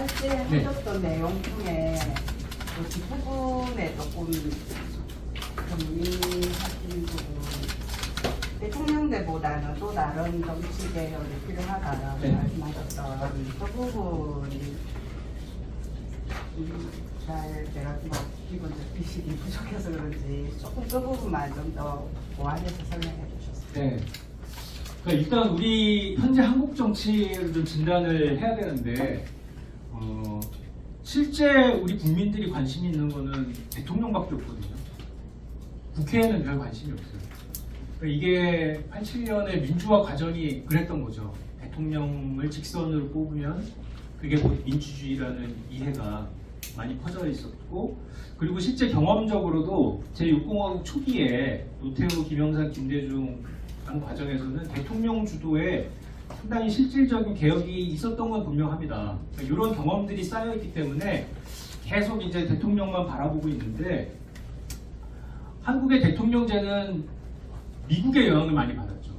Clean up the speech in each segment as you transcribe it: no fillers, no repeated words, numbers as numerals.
할때 하셨던 내용 중에 그 뒷부분에 조금 정리하신 부분, 대통령제보다는 또 다른 정치 개혁이 필요하다라고 말씀하셨던 그 부분이 잘 제가 뭐 기본 지식이 부족해서 그런지 조금 그 부분만 좀 더 보완해서 설명해 주셨어요. 네. 그러니까 일단 우리 현재 한국 정치를 좀 진단을 해야 되는데 실제 우리 국민들이 관심이 있는 거는 대통령밖에 없거든요. 국회에는 별 관심이 없어요. 그러니까 이게 87년의 민주화 과정이 그랬던 거죠. 대통령을 직선으로 뽑으면 그게 곧 민주주의라는 이해가 많이 퍼져 있었고, 그리고 실제 경험적으로도 제6공화국 초기에 노태우, 김영삼, 김대중 한 과정에서는 대통령 주도의 상당히 실질적인 개혁이 있었던 건 분명합니다. 그러니까 이런 경험들이 쌓여있기 때문에 계속 이제 대통령만 바라보고 있는데, 한국의 대통령제는 미국의 영향을 많이 받았죠.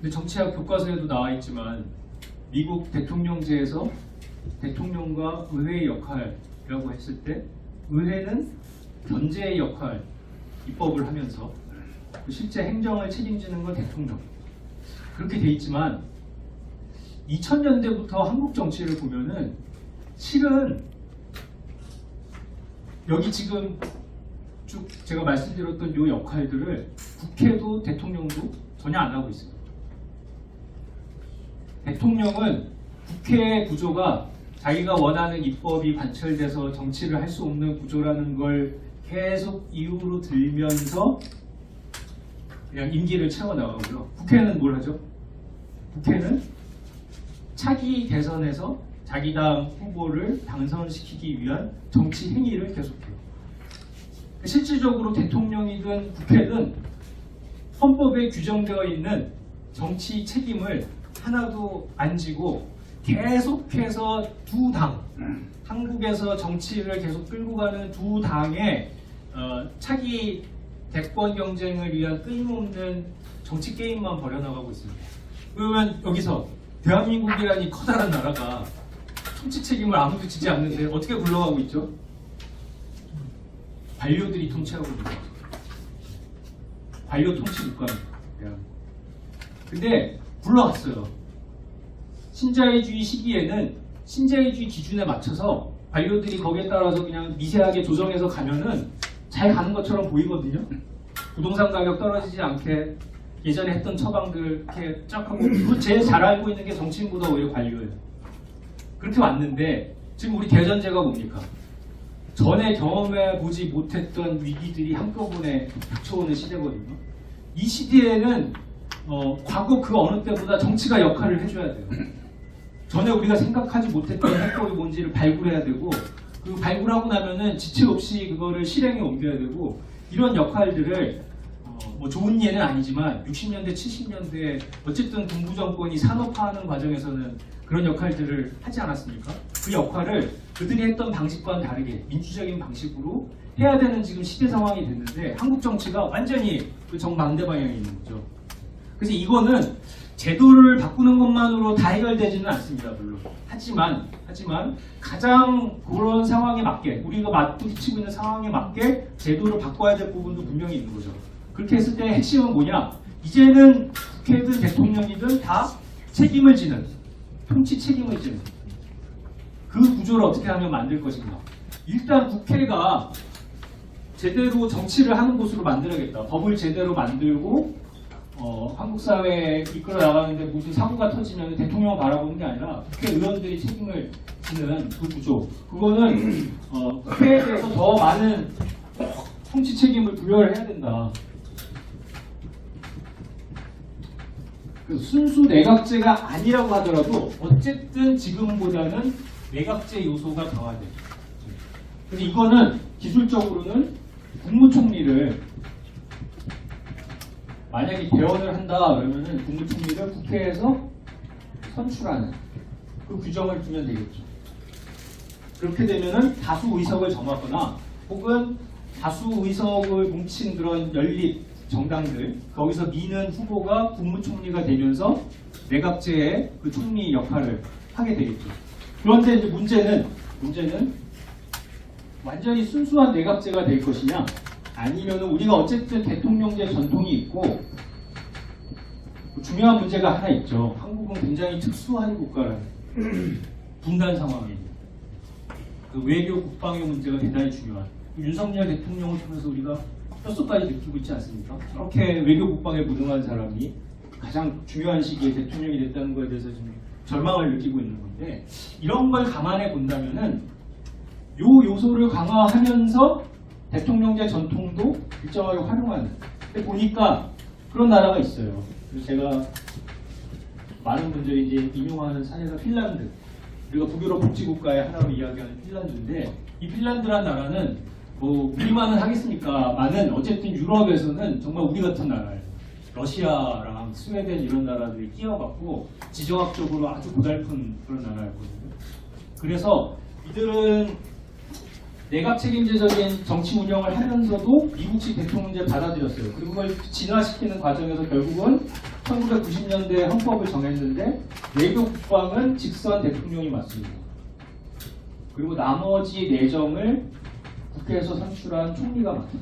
근데 정치학 교과서에도 나와 있지만 미국 대통령제에서 대통령과 의회의 역할이라고 했을 때 의회는 견제의 역할, 입법을 하면서 실제 행정을 책임지는 건 대통령. 그렇게 돼 있지만 2000년대부터 한국 정치를 보면은 실은 여기 지금 쭉 제가 말씀드렸던 이 역할들을 국회도 대통령도 전혀 안 하고 있습니다. 대통령은 국회의 구조가 자기가 원하는 입법이 관철돼서 정치를 할 수 없는 구조라는 걸 계속 이유로 들면서 그냥 임기를 채워나가고요. 국회는 뭘 하죠? 국회는 차기 대선에서 자기 당 후보를 당선시키기 위한 정치 행위를 계속해요. 실질적으로 대통령이든 국회든 헌법에 규정되어 있는 정치 책임을 하나도 안 지고 계속해서 두 당, 한국에서 정치를 계속 끌고 가는 두 당의 차기 대권 경쟁을 위한 끊임없는 정치 게임만 벌여나가고 있습니다. 그러면 여기서 대한민국이라는 이 커다란 나라가 통치 책임을 아무도 지지 않는데 어떻게 굴러가고 있죠? 관료들이 통치하고 있는 거죠. 관료 통치 국가입니다. 근데 굴러갔어요. 신자유주의 시기에는 신자유주의 기준에 맞춰서 관료들이 거기에 따라서 그냥 미세하게 조정해서 가면은 잘 가는 것처럼 보이거든요. 부동산 가격 떨어지지 않게 예전에 했던 처방들 이렇게 쫙 하고, 그거 제일 잘 알고 있는 게 정치인보다 오히려 관료예요. 그렇게 왔는데 지금 우리 대전제가 뭡니까? 전에 경험해 보지 못했던 위기들이 한꺼번에 닥쳐오는 시대거든요. 이 시대에는 과거 그 어느 때보다 정치가 역할을 해줘야 돼요. 전에 우리가 생각하지 못했던 해법이 뭔지를 발굴해야 되고, 그 발굴하고 나면은 지체 없이 그거를 실행에 옮겨야 되고, 이런 역할들을 뭐 좋은 예는 아니지만 60년대, 70년대 어쨌든 군부 정권이 산업화하는 과정에서는 그런 역할들을 하지 않았습니까? 그 역할을 그들이 했던 방식과는 다르게 민주적인 방식으로 해야 되는 지금 시대 상황이 됐는데, 한국 정치가 완전히 그 정반대 방향에 있는 거죠. 그래서 이거는 제도를 바꾸는 것만으로 다 해결되지는 않습니다, 물론. 하지만 가장 그런 상황에 맞게, 우리가 맞부딪히고 있는 상황에 맞게 제도를 바꿔야 될 부분도 분명히 있는 거죠. 그렇게 했을 때 핵심은 뭐냐? 이제는 국회든 대통령이든 다 책임을 지는, 통치 책임을 지는 그 구조를 어떻게 하면 만들 것인가. 일단 국회가 제대로 정치를 하는 곳으로 만들어야겠다. 법을 제대로 만들고 한국 사회에 이끌어 나가는데 무슨 사고가 터지면 대통령을 바라보는 게 아니라 국회의원들이 책임을 지는 그 구조. 그거는 국회에 대해서 더 많은 통치 책임을 부여를 해야 된다. 순수 내각제가 아니라고 하더라도 어쨌든 지금보다는 내각제 요소가 강화돼요. 그래서 이거는 기술적으로는 국무총리를 만약에 개헌을 한다 그러면은 국무총리를 국회에서 선출하는 그 규정을 두면 되겠죠. 그렇게 되면은 다수 의석을 점하거나 혹은 다수 의석을 뭉친 그런 연립 정당들 거기서 미는 후보가 국무총리가 되면서 내각제의 그 총리 역할을 하게 되겠죠. 그런데 이제 문제는 완전히 순수한 내각제가 될 것이냐, 아니면 우리가 어쨌든 대통령제 전통이 있고 중요한 문제가 하나 있죠. 한국은 굉장히 특수한 국가라는 분단 상황에 그 외교 국방의 문제가 대단히 중요한 윤석열 대통령을 통해서 우리가 뼛속까지 느끼고 있지 않습니까? 저렇게 외교 국방에 무능한 사람이 가장 중요한 시기에 대통령이 됐다는 것에 대해서 지금 절망을 느끼고 있는 건데, 이런 걸 감안해 본다면은 요 요소를 강화하면서 대통령제 전통도 일정하게 활용하는. 근데 보니까 그런 나라가 있어요. 그래서 제가 많은 분들이 이제 인용하는 사례가 핀란드. 우리가 북유럽 복지국가의 하나로 이야기하는 핀란드인데, 이 핀란드란 나라는 뭐 우리만은 하겠습니까만은 어쨌든 유럽에서는 정말 우리 같은 나라예요. 러시아랑 스웨덴 이런 나라들이 끼어갖고 지정학적으로 아주 고달픈 그런 나라였거든요. 그래서 이들은 내각 책임제적인 정치 운영을 하면서도 미국식 대통령제 받아들였어요. 그리고 그걸 진화시키는 과정에서 결국은 1990년대 헌법을 정했는데 외교 국방은 직선 대통령이 맡습니다. 그리고 나머지 내정을 국회에서 선출한 총리가 맡아요.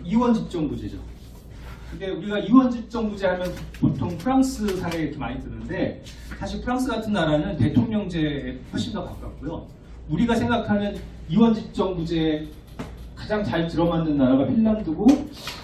이원 집정부제죠. 근데 우리가 이원 집정부제 하면 보통 프랑스 사례 이렇게 많이 드는데, 사실 프랑스 같은 나라는 대통령제에 훨씬 더 가깝고요. 우리가 생각하는 이원 집정부제에 가장 잘 들어맞는 나라가 핀란드고,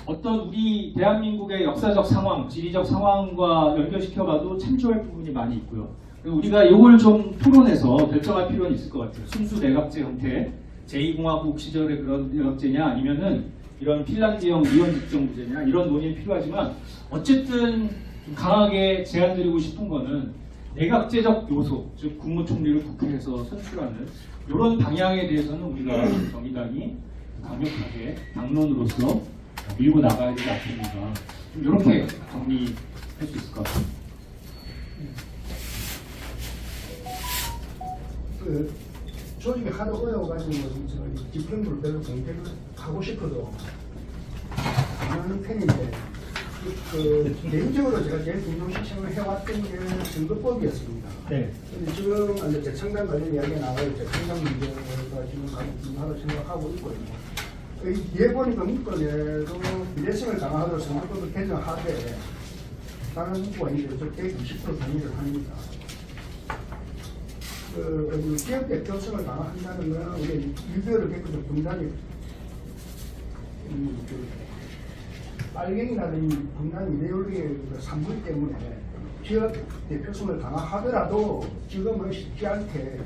어떤 우리 대한민국의 역사적 상황, 지리적 상황과 연결시켜봐도 참조할 부분이 많이 있고요. 그리고 우리가 이걸 좀 토론해서 결정할 필요는 있을 것 같아요. 순수 내각제 형태, 제2공화국 시절의 그런 내각제냐, 아니면은 이런 핀란드형 이원 집정부제냐, 이런 논의는 필요하지만, 어쨌든 좀 강하게 제안드리고 싶은 거는 내각제적 요소, 즉 국무총리를 국회에서 선출하는 이런 방향에 대해서는 우리가 정의당이 강력하게 당론으로서 밀고 나가야 되지 않습니까? 이렇게 정리할 수 있을 것 같습니다. 그 조직이 하도 어려워가지고 집행부를 별로 공개를 하고 싶어도 안 하는 편인데, 개인적으로 제가 제일 중요시청을 해왔던 게 선거법이었습니다. 네. 근데 지금 이제 재청당 관련 이야기가 나와요. 재청당 문제가 지금 중요하다고 생각하고 있고요. 뒤에 보니까 문건에도 비례성을 강화하도록 선거법을 개정하되 다른 후보가 이제 120% 동의를 합니다. 기업 대표성을 강화한다는 건 우리 유교를 겪는 분단이 빨갱이라든지 분단 이데올로기의 산물 때문에 기업 대표성을 강화하더라도 지금은 쉽지 않게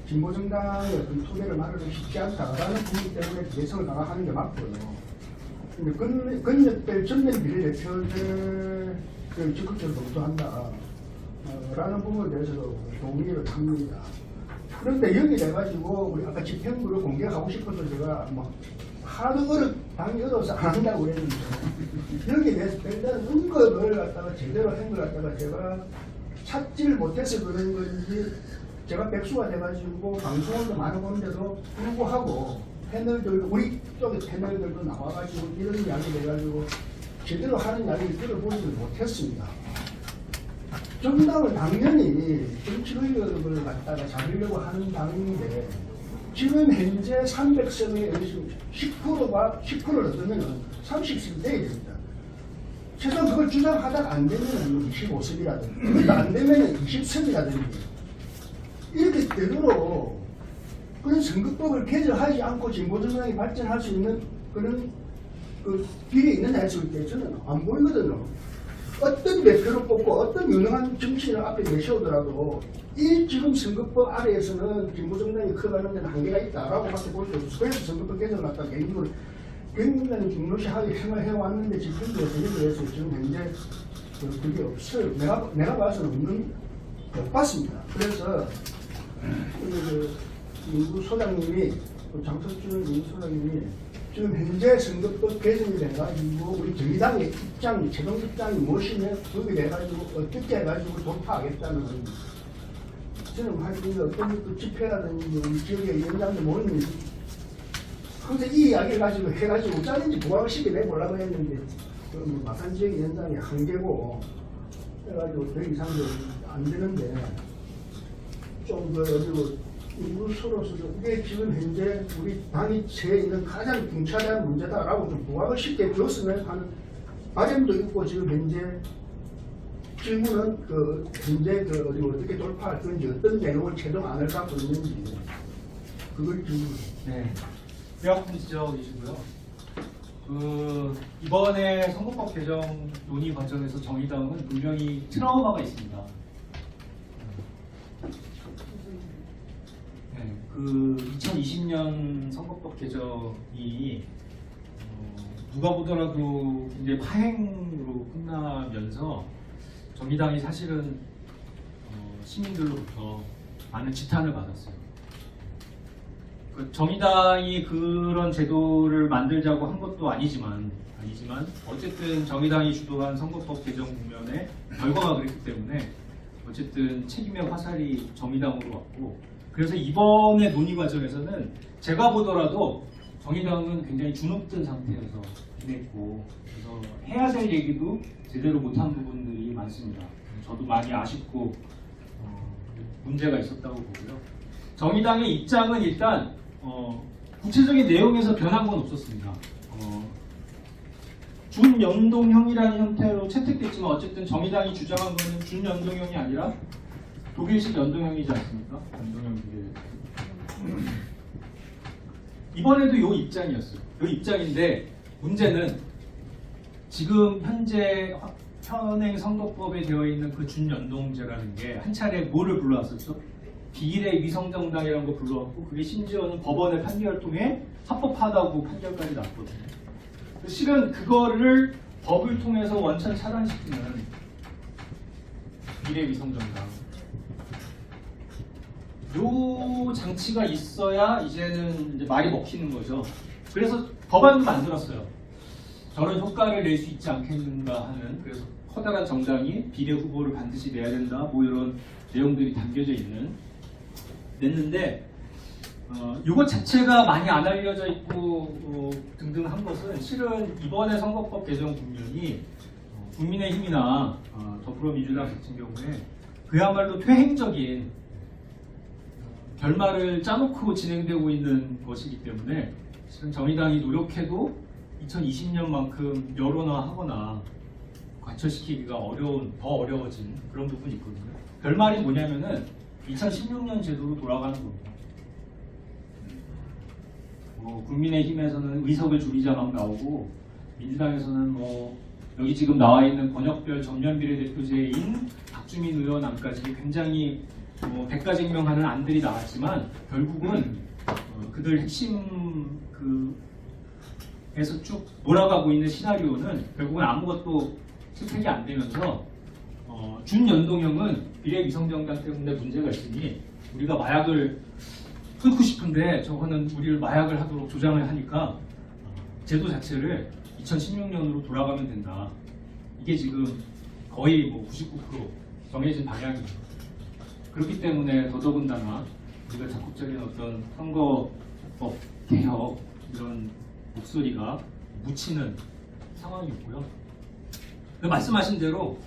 진보정당의 어떤 토대를 마련하기 쉽지 않다라는 부분 때문에 비례성을 강화하는 게 맞고요. 근역될 전면 비례대표제를 적극적으로 검토한다. 라는 부분에 대해서도 동의를 합니다. 그런데 여기 돼가지고 우리 아까 집행부를 공개하고 싶어서 제가 뭐 하도 당이 어려워서 안 한다고 그랬는데, 여기에 대해서 별다른 언급을 갖다가 제대로 한 걸 갖다가 제가 찾지를 못해서 그런 건지, 제가 백수가 돼가지고 방송을 많이 보는데도 불구하고 패널들, 우리 쪽의 패널들도 나와가지고 이런 이야기 해가지고 제대로 하는 이야기를 들어보지를 못했습니다. 정당은 당연히 정치 의욕을 갖다가 잡으려고 하는 당인데, 지금 현재 300석의 10%를 얻으면 30석이 돼야 됩니다. 최소한 그걸 주장하다가 안 되면 25석이라든지, 안 되면 20석이라든지, 이렇게 되도록 그런 선거법을 개정하지 않고 진보정당이 발전할 수 있는 그런 길이 있느냐 했을 때 저는 안 보이거든요. 어떤 대표를 뽑고 어떤 유능한 정치인을 앞에 내세우더라도 이 지금 선거법 아래에서는 진보정당이 커가는 데는 한계가 있다라고 밖에 볼 수 없어요. 그래서 선거법 개정을 갖다 개인적으로 굉장히 중요시하게 생각해왔는데 집행부에 대해서 지금 현재 그게 없어요. 내가 봐서는 못 봤습니다. 그래서 민주소장님이, 장석준 민주소장님이 지금 현재 선거법 개정이 돼가지고 우리 정의당의 입장, 최종 입장이 무엇이냐, 거기에 돼가지고 어떻게 해가지고 돌파하겠다는 겁니다. 저는 하여튼 어떤 집회라든지 우리 지역의 위원장들 모이는 항상 이 이야기를 가지고 해가지고 짜는지 부각식이 내보려고 했는데, 마산 지역 위원장이 한계고 해가지고 더 이상도 안 되는데, 좀그 인구수로서도 이게 지금 현재 우리 당이 처해 있는 가장 중차대한 문제다라고 좀 부각을 쉽게 줬으면 하는 바람도 있고 지금 현재 질문은 그 현재 그 어떻게 돌파할 건지 어떤 내용을 최종안을 갖고 있는지 그걸 질문. 네, 뼈아픈 지적이시고요. 이번에 선거법 개정 논의 과정에서 정의당은 분명히 트라우마가 있습니다. 네, 2020년 선거법 개정이 누가 보더라도 굉장히 파행으로 끝나면서 정의당이 사실은 시민들로부터 많은 지탄을 받았어요. 정의당이 그런 제도를 만들자고 한 것도 아니지만 어쨌든 정의당이 주도한 선거법 개정 국면에 결과가 그랬기 때문에 어쨌든 책임의 화살이 정의당으로 왔고, 그래서 이번에 논의 과정에서는 제가 보더라도 정의당은 굉장히 주눅든 상태여서 지냈고, 그래서 해야 될 얘기도 제대로 못한 부분들이 많습니다. 저도 많이 아쉽고 문제가 있었다고 보고요. 정의당의 입장은 일단 구체적인 내용에서 변한 건 없었습니다. 준연동형이라는 형태로 채택됐지만 어쨌든 정의당이 주장한 것은 준연동형이 아니라 독일식 연동형이지 않습니까? 연동형 비례. 이번에도 이 입장이었어요. 이 입장인데 문제는 지금 현재 현행 선거법에 되어 있는 그 준연동제라는 게 한 차례 뭐를 불러왔었죠? 비례 위성정당이라는 거 불러왔고, 그게 심지어는 법원의 판결을 통해 합법하다고 판결까지 났거든요. 실은 그거를 법을 통해서 원천 차단시키는 비례 위성정당, 요 장치가 있어야 이제는 이제 말이 먹히는 거죠. 그래서 법안도 만들었어요. 저런 효과를 낼 수 있지 않겠는가 하는, 그래서 커다란 정당이 비례 후보를 반드시 내야 된다, 뭐 이런 내용들이 담겨져 있는 냈는데, 이것 자체가 많이 안 알려져 있고 등등 한 것은 실은 이번에 선거법 개정 국면이 국민의힘이나 더불어민주당 같은 경우에 그야말로 퇴행적인 결말을 짜놓고 진행되고 있는 것이기 때문에 실은 정의당이 노력해도 2020년만큼 여론화하거나 관철시키기가 더 어려워진 그런 부분이 있거든요. 결말이 뭐냐면은 2016년 제도로 돌아가는 겁니다. 국민의힘에서는 의석을 줄이자 막 나오고, 민주당에서는 여기 지금 나와 있는 권역별 전면 비례대표제인 박주민 의원 안까지 굉장히 100가쟁명하는 안들이 나왔지만 결국은 그들 핵심 에서 쭉 몰아가고 있는 시나리오는 결국은 아무것도 채택이 안 되면서 준연동형은 비례 위성정당 때문에 문제가 있으니 우리가 마약을 끊고 싶은데 저거는 우리를 마약을 하도록 조장을 하니까 제도 자체를 2016년으로 돌아가면 된다. 이게 지금 거의 99% 정해진 방향입니다. 그렇기 때문에 더더군다나 우리가 적극적인 어떤 선거법 개혁 이런 목소리가 묻히는 상황이었고요. 말씀하신 대로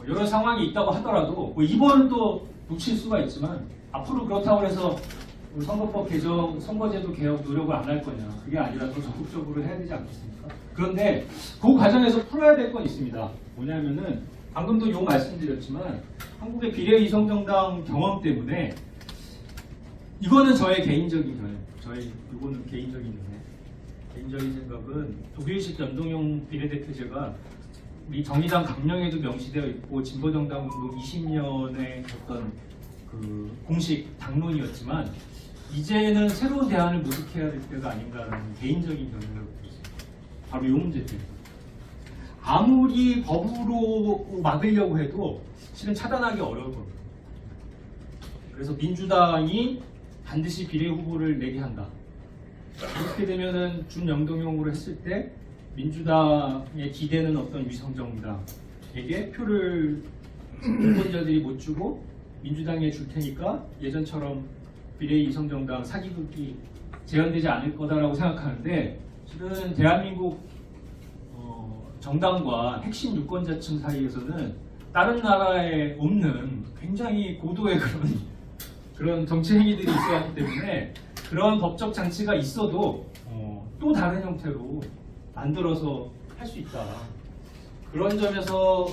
여러 상황이 있다고 하더라도 이번은 또 놓칠 수가 있지만 앞으로 그렇다고 해서 선거법 개정, 선거제도 개혁 노력을 안 할 거냐, 그게 아니라 더 적극적으로 해야 되지 않겠습니까? 그런데 그 과정에서 풀어야 될 건 있습니다. 뭐냐면은 방금도 요 말씀드렸지만 한국의 비례 위성정당 경험 때문에, 이거는 저의 개인적인 견해, 이거는 개인적인 생각은 독일식 연동형 비례대표제가 우리 정의당 강령에도 명시되어 있고 진보정당 운동 20년의 어떤 공식 당론이었지만 이제는 새로운 대안을 모색해야 될 때가 아닌가라는 개인적인 견해를 갖고 있습니다. 바로 이 문제 때문에. 아무리 법으로 막으려고 해도 실은 차단하기 어려울 겁니다. 그래서 민주당이 반드시 비례 후보를 내게 한다. 그렇게 되면은 준연동형으로 했을 때 민주당에 기대는 어떤 위성정당에게 표를 유권자들이 못 주고 민주당에 줄 테니까 예전처럼 비례 위성정당 사기극이 재현되지 않을 거다라고 생각하는데, 실은 대한민국 정당과 핵심 유권자층 사이에서는 다른 나라에 없는 굉장히 고도의 그런 그런 정치 행위들이 있어왔기 때문에 그런 법적 장치가 있어도 또 다른 형태로 만들어서 할 수 있다. 그런 점에서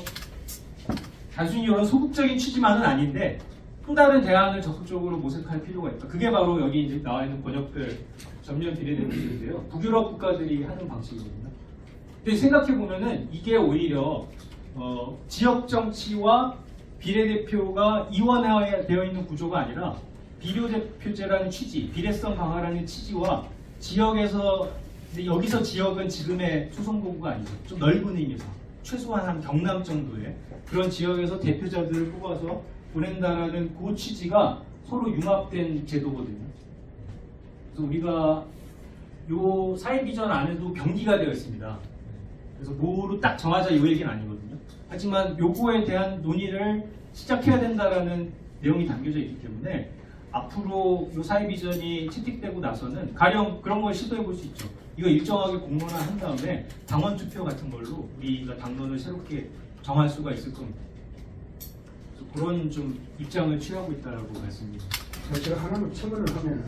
단순히 이런 소극적인 취지만은 아닌데 또 다른 대안을 적극적으로 모색할 필요가 있다. 그게 바로 여기 이제 나와 있는 번역들 전면 비례대표제인데요. 북유럽 국가들이 하는 방식이거든요. 근데 생각해 보면은 이게 오히려 지역 정치와 비례대표가 이원화되어 있는 구조가 아니라 비례대표제라는 취지, 비례성 강화라는 취지와 지역에서 근데 여기서 지역은 지금의 수성구가 아니죠. 좀 넓은 의미에서 최소한 한 경남 정도의 그런 지역에서 대표자들을 뽑아서 보낸다라는 그 취지가 서로 융합된 제도거든요. 그래서 우리가 요 사회비전 안에도 병기가 되어 있습니다. 그래서 뭐로 딱 정하자 이 얘기는 아니거든요. 하지만 요거에 대한 논의를 시작해야 된다라는 내용이 담겨져 있기 때문에 앞으로 요 사회비전이 채택되고 나서는 가령 그런 걸 시도해 볼 수 있죠. 이거 일정하게 공론화한 다음에 당원 투표 같은 걸로 우리가 당론을 새롭게 정할 수가 있을 겁니다. 그래서 그런 좀 입장을 취하고 있다라고 말씀드립니다. 제가 하나만 첨언을 하면은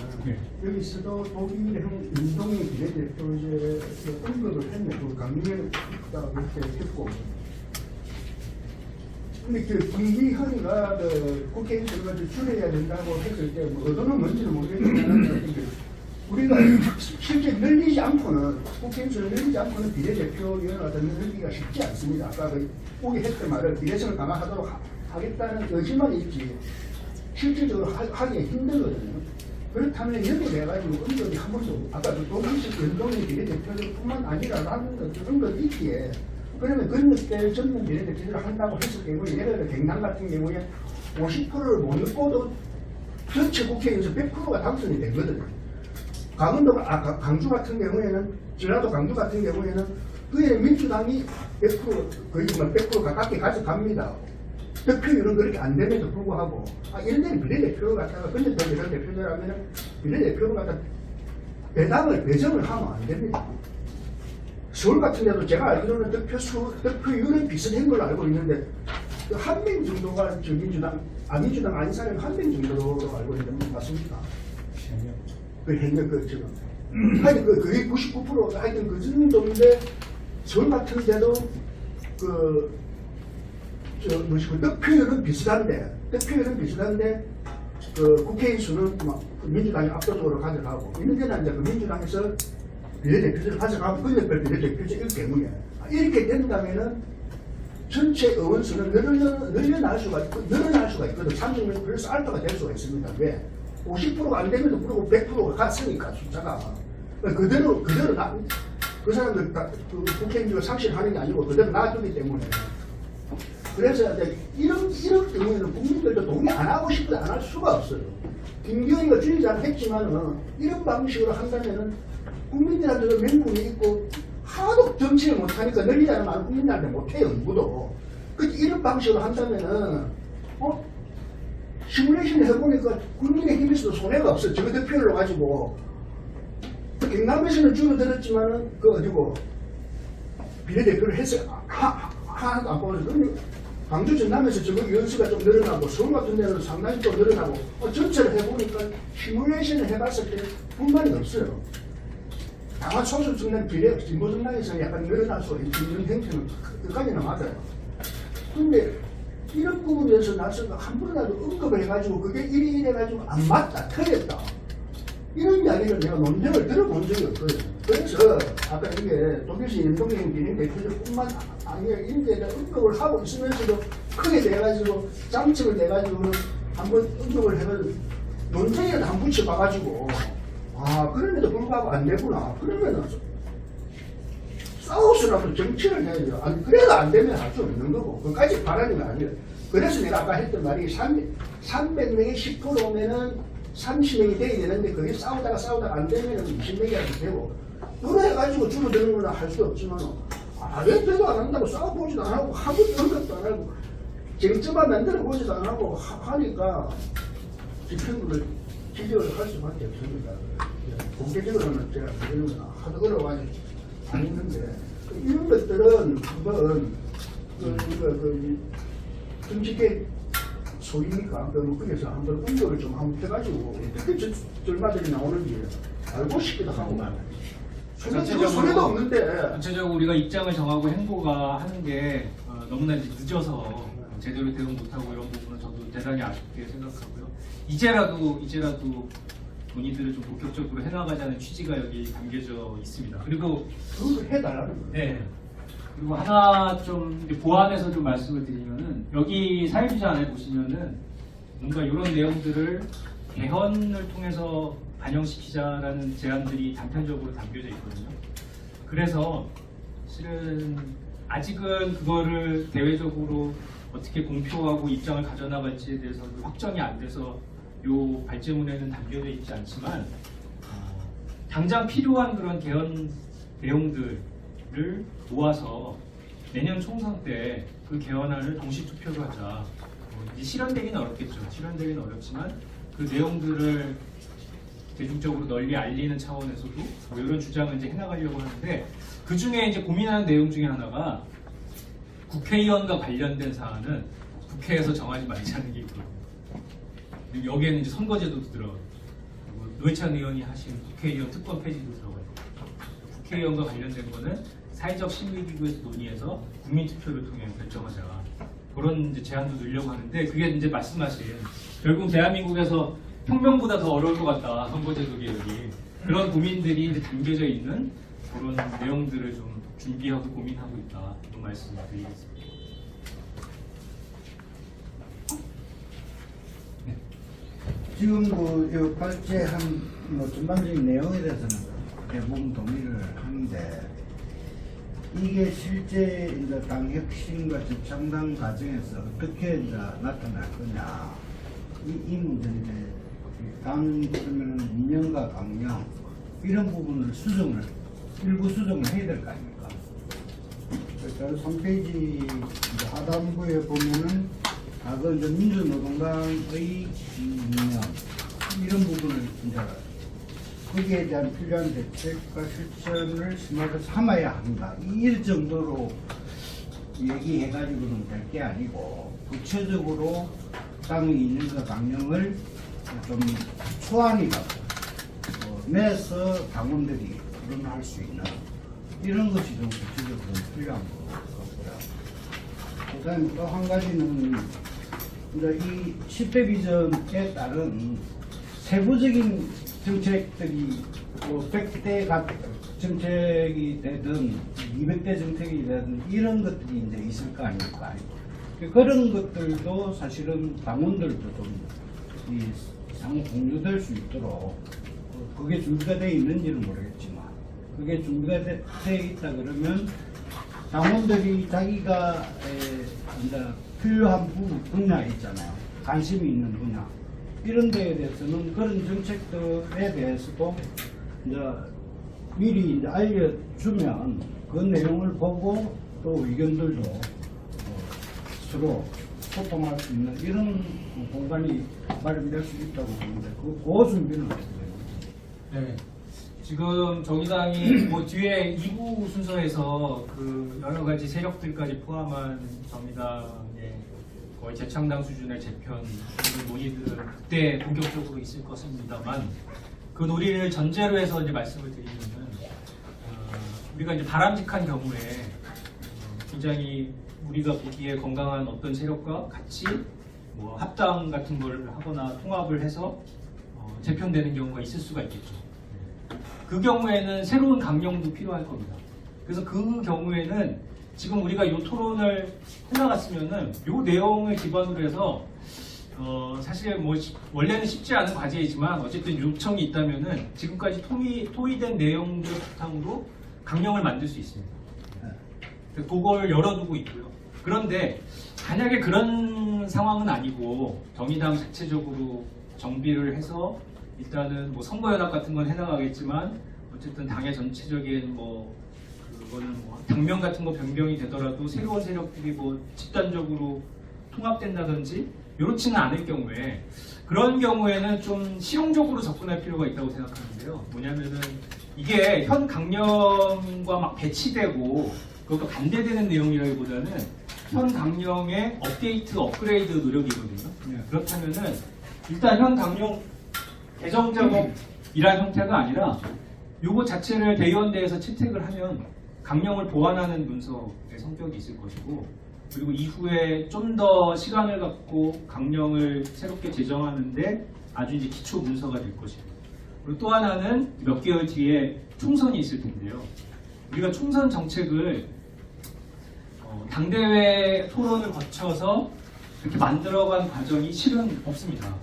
여기서도 독일형 윤동희 비례대표제 언급을 했네. 그 강민혁가 그렇게 했고. 근데 그 김기현이가 국회의원을 가지고 줄여야 된다고 했을 때 뭐 어떤 뭔지는 모르겠지만 우리가 실제 늘리지 않고는 국회의원을 늘리지 않고는 비례대표위원회 어떤 늘리기가 쉽지 않습니다. 아까 그 오기 했던 말을 비례성을 강화하도록 하겠다는 의지만 있지 실질적으로 하기가 힘들거든요. 그렇다면 여기 내가지고 언급이 한 번도 아까 그 독일식 연동의 비례대표들뿐만 아니라 라는 언급이 있기에 그러면 근육대 전문 비례대표제를 한다고 했을 경우에 예를 들어 경남 같은 경우에 50%를 못 넣고도 전체 국회에서 100%가 당선이 되거든요. 강주 같은 경우에는 전라도 강주 같은 경우에는 그에 민주당이 100% 거의 100% 가깝게 가져갑니다. 득표율은 그렇게 안 됨에도 불구하고 이런 데는 비례대표를 갖다가 근접된 이런 대표제라면 비례대표를 갖다 배정을 하면 안 됩니다. 서울 같은 데도 제가 알기로는 득표율은 비슷한 걸로 알고 있는데 한 명 정도가 민주당 아닌 사람이 한 명 정도로 알고 있는 건 맞습니까? 그 행정 그 지금 하여튼 거의 99% 하여튼 그 정도인데 서울 같은 데도 득표율은 비슷한데 그 국회의원 수는 민주당이 압도적으로 가져가고 있는 데는 이제 그 민주당에서 비례대표제를 가져가고 근역별 비례대표제일 경우에 이렇게 된다면은 전체 의원 수는 늘어날 수가 있거든. 30명 플러스 알파가 될 수가 있습니다. 왜? 50%가 안 되면도 불구하고 100%가 갔으니까 숫자가 그대로 그 사람들 그 국회의원들을 상실하는 게 아니고 그대로 놔두기 때문에 그래서 이런 경우에는 국민들도 동의 안 하고 싶어도 안 할 수가 없어요. 김기현이가 주의자를 했지만은 이런 방식으로 한다면은 국민들한테도 명분이 있고 하도 정치를 못하니까 늘리자는 말은 국민들한테 못해요. 누구도. 이런 방식으로 한다면은 시뮬레이션 해보니까 국민의힘에서도 손해가 없어요. 저거 득표율로 가지고 경남에서는 줄어들었지만은 어디고 비례대표를 했어요. 하나도 안 뽑아서 광주 전남에서 저거 연수가 좀 늘어나고 서울 같은 데는 상당히 좀 늘어나고 전체를 해보니까 시뮬레이션을 해봤을 때 불만이 없어요. 다만 소수 정당 비례 진보 정당에서 약간 늘어날 수 있는 형태는 끝까지는 맞아요. 근데 이런 부분에서 나서가 한 번이라도 언급을 해가지고 그게 이래가지고 안 맞다, 틀렸다. 이런 이야기를 내가 논쟁을 들어본 적이 없거든요. 그래서 아까 이게 독일식 연동형 비례대표제뿐만 아니라 이렇게 언급을 하고 있으면서도 크게 돼가지고 장점을 내가지고는 한번 언급을 해가지고 논쟁에도 한 붙여봐가지고 그럼에도 불구하고 안 되구나. 그러면은 싸우시라도 정치를 해야죠. 그래도 안 되면 할 수 없는 거고. 그까지 바라는 게 아니에요. 그래서 내가 아까 했던 말이 300명이 10%면은 30명이 돼야 되는데 그게 싸우다가 안 되면은 20명이라도 되고. 그래가지고 줄어드는 거나 할 수 없지만 왜 되도 안 한다고 싸워보지도 안 하고 한 번도 언급도 안 하고 쟁점만 만들어 보지도 안 하고 하니까 집행부를 지적을 할 수밖에 없습니다. 공개적으로는 제가 이런 건 하도 어려워가지고 안 했는데 이런 것들은 한번 정치계 소위니까 그래서 한번 응급을 좀 한번 해가지고 어떻게 절마들이 나오는지 알고 싶기도 하고 소리도 없는데 전체적으로 우리가 입장을 정하고 행보가 하는 게 너무나 이제 늦어서 제대로 대응 못하고 이런 부분은 저도 대단히 아쉽게 생각하고요. 이제라도 논의들을 좀 본격적으로 해나가자는 취지가 여기 담겨져 있습니다. 그리고 그걸 해달라는 거예요. 네. 그리고 하나 좀 이제 보완해서 좀 말씀을 드리면은 여기 사회주의안에 보시면은 뭔가 이런 내용들을 개헌을 통해서 반영시키자라는 제안들이 단편적으로 담겨져 있거든요. 그래서 실은 아직은 그거를 대외적으로 어떻게 공표하고 입장을 가져나갈지에 대해서도 확정이 안 돼서 요 발제문에는 담겨져 있지 않지만 당장 필요한 그런 개헌 내용들을 모아서 내년 총선 때 그 개헌안을 동시 투표로 하자. 이제 실현되기는 어렵겠죠. 실현되기는 어렵지만 그 내용들을 대중적으로 널리 알리는 차원에서도 뭐 이런 주장을 이제 해나가려고 하는데 그 중에 이제 고민하는 내용 중에 하나가 국회의원과 관련된 사안은 국회에서 정하지 말자는 게 있거든요. 그리고 여기에는 이제 선거제도도 들어가고 노회찬 의원이 하신 국회의원 특권 폐지도 들어가고 국회의원과 관련된 거는 사회적 심의기구에서 논의해서 국민투표를 통해 결정하자 그런 이제 제안도 넣으려고 하는데 그게 이제 말씀하신 결국 대한민국에서 혁명보다 더 어려울 것 같다 선거제도 개혁이 그런 고민들이 이제 담겨져 있는 그런 내용들을 좀 준비하고 고민하고 있다 이런 말씀을 드리겠습니다. 지금 그 발제한 전반적인 내용에 대해서는 대부분 동의를 하는데 이게 실제 이제 당 혁신과 재창당 과정에서 어떻게 이제 나타날 거냐 이 문제인데 당 그러면 운영과 강령 이런 부분을 일부 수정을 해야 될 거 아닙니까? 그래서 3페이지 하단부에 보면은 과거 이제 민주노동당의 운영 이런 부분을 이제 거기에 대한 필요한 대책과 실천을 심하게 삼아야 한다. 이 정도로 얘기해가지고는 될 게 아니고 구체적으로 당의 이념과 강령을 좀 초안이 갖고 내서 당원들이 토론할 수 있는 이런 것이 좀 구체적으로 필요한 것 같고요. 그다음에 또 한 가지는 이제 이 10대 비전에 따른 세부적인 정책들이 100대 정책이 되든 200대 정책이 되든 이런 것들이 이제 있을 거 아닙니까? 그런 것들도 사실은 당원들도 좀 상호 공유될 수 있도록 그게 준비가 되어 있는지는 모르겠지만 그게 준비가 되어 있다 그러면 당원들이 자기가 이제 필요한 분야 있잖아요. 관심이 있는 분야. 이런 데에 대해서는 그런 정책들에 대해서도 이제 미리 이제 알려주면 그 내용을 보고 또 의견들도 서로 소통할 수 있는 이런 공간이 마련될 수 있다고 보는데 그 준비는 어떻게 돼요? 네. 지금 정의당이 뭐 뒤에 2부 순서에서 그 여러 가지 세력들까지 포함한 정의당의 거의 재창당 수준의 재편 논의들은 그때 본격적으로 있을 것입니다만 그 논의를 전제로 해서 이제 말씀을 드리면은 우리가 이제 바람직한 경우에 굉장히 우리가 보기에 건강한 어떤 세력과 같이 뭐 합당 같은 걸 하거나 통합을 해서 재편되는 경우가 있을 수가 있겠죠. 그 경우에는 새로운 강령도 필요할 겁니다. 그래서 그 경우에는 지금 우리가 이 토론을 해나갔으면은 이 내용을 기반으로 해서 사실 뭐 원래는 쉽지 않은 과제이지만 어쨌든 요청이 있다면은 지금까지 토의된 내용들 바탕으로 강령을 만들 수 있습니다. 그걸 열어두고 있고요. 그런데 만약에 그런 상황은 아니고 정의당 자체적으로 정비를 해서 일단은 뭐 선거연합 같은 건 해나가겠지만 어쨌든 당의 전체적인 뭐 그거는 뭐 당명 같은 거 변경이 되더라도 새로운 세력들이 뭐 집단적으로 통합된다든지 이렇지는 않을 경우에 그런 경우에는 좀 실용적으로 접근할 필요가 있다고 생각하는데요. 뭐냐면은 이게 현 강령과 막 배치되고 그것과 반대되는 내용이라기보다는 현 강령의 업데이트, 업그레이드 노력이거든요. 네. 그렇다면은 일단 현 강령 개정 작업이란 형태가 아니라 요거 자체를 대의원대에서 채택을 하면 강령을 보완하는 문서의 성격이 있을 것이고, 그리고 이후에 좀 더 시간을 갖고 강령을 새롭게 제정하는데 아주 이제 기초 문서가 될 것이고, 그리고 또 하나는 몇 개월 뒤에 총선이 있을 텐데요. 우리가 총선 정책을 당대회 토론을 거쳐서 이렇게 만들어간 과정이 실은 없습니다.